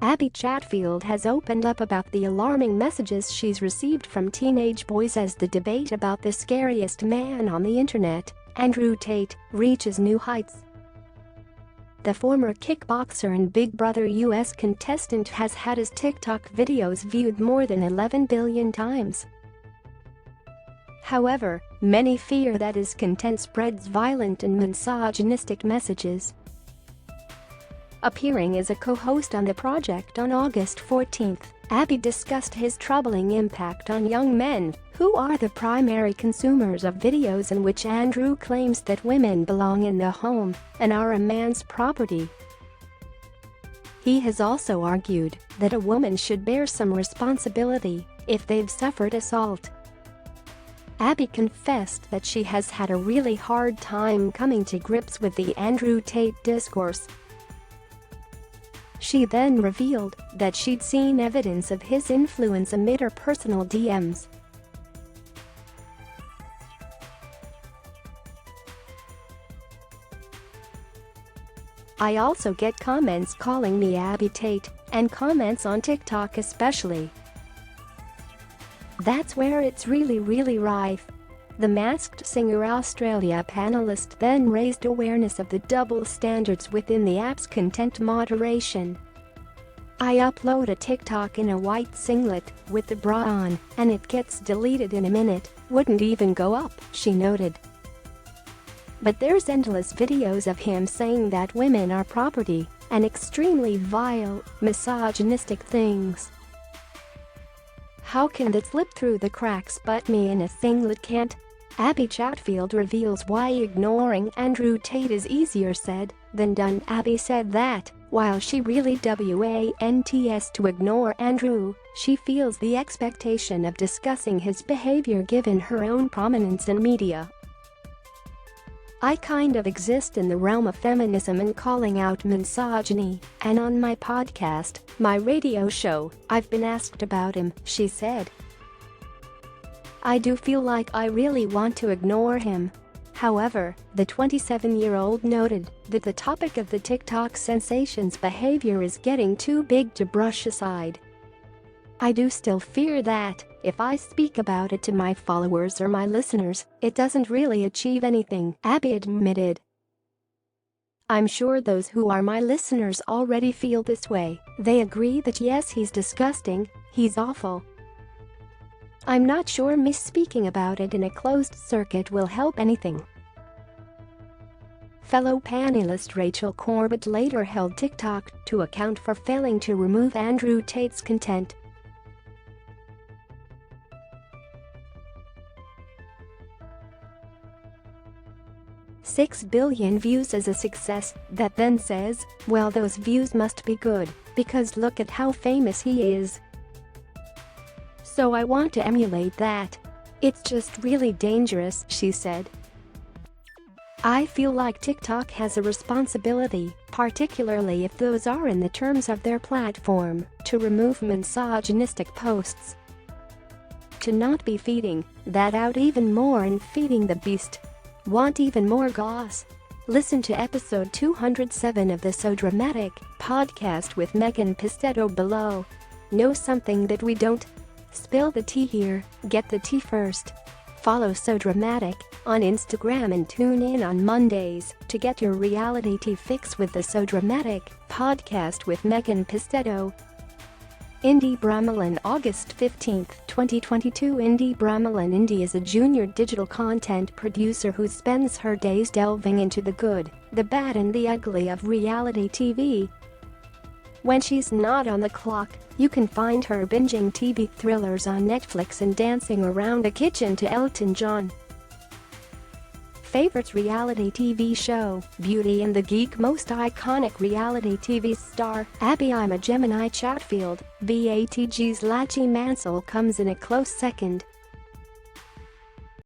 Abbie Chatfield has opened up about the alarming messages she's received from teenage boys as the debate about the scariest man on the internet, Andrew Tate, reaches new heights. The former kickboxer and Big Brother US contestant has had his TikTok videos viewed more than 11 billion times. However, many fear that his content spreads violent and misogynistic messages. Appearing as a co-host on the project on August 14, Abbie discussed his troubling impact on young men, who are the primary consumers of videos in which Andrew claims that women belong in the home and are a man's property. He has also argued that a woman should bear some responsibility if they've suffered assault. Abbie confessed that she has had a really hard time coming to grips with the Andrew Tate discourse. She then revealed that she'd seen evidence of his influence amid her personal DMs. "I also get comments calling me Abbie Tate, and comments on TikTok especially. That's where it's really rife." The Masked Singer Australia panelist then raised awareness of the double standards within the app's content moderation. "I upload a TikTok in a white singlet with the bra on, and it gets deleted in a minute, wouldn't even go up," she noted. "But there's endless videos of him saying that women are property, and extremely vile, misogynistic things. How can that slip through the cracks but me in a singlet can't?" Abbie Chatfield reveals why ignoring Andrew Tate is easier said than done. Abbie said that, while she really wants to ignore Andrew, she feels the expectation of discussing his behavior given her own prominence in media. "I kind of exist in the realm of feminism and calling out misogyny, and on my podcast, my radio show, I've been asked about him," she said. "I do feel like I really want to ignore him." However, the 27-year-old noted that the topic of the TikTok sensation's behavior is getting too big to brush aside. "I do still fear that, if I speak about it to my followers or my listeners, it doesn't really achieve anything," Abbie admitted. "I'm sure those who are my listeners already feel this way. They agree that yes, he's disgusting, he's awful. I'm not sure me speaking about it in a closed circuit will help anything." Fellow panelist Rachel Corbett later held TikTok to account for failing to remove Andrew Tate's content. "6 billion views is a success," that then says, "Well, those views must be good, because look at how famous he is. So I want to emulate that. It's just really dangerous," she said. "I feel like TikTok has a responsibility, particularly if those are in the terms of their platform, to remove misogynistic posts. To not be feeding that out even more and feeding the beast. Want even more goss? Listen to episode 207 of the So Dramatic podcast with Megan Pistetto below. Know something that we don't? Spill the tea here, get the tea first. Follow So Dramatic on Instagram and tune in on Mondays to get your reality tea fix with the So Dramatic podcast with Megan Pistetto. Indy Bramelin, August 15, 2022. Indy Bramelin. Indy is a junior digital content producer who spends her days delving into the good, the bad and the ugly of reality TV. When she's not on the clock, you can find her binging TV thrillers on Netflix and dancing around the kitchen to Elton John. Favorite reality TV show, Beauty and the Geek. Most iconic reality TV star, Abbie. I'm a Gemini. Chatfield, BATG's Lachie Mansell comes in a close second.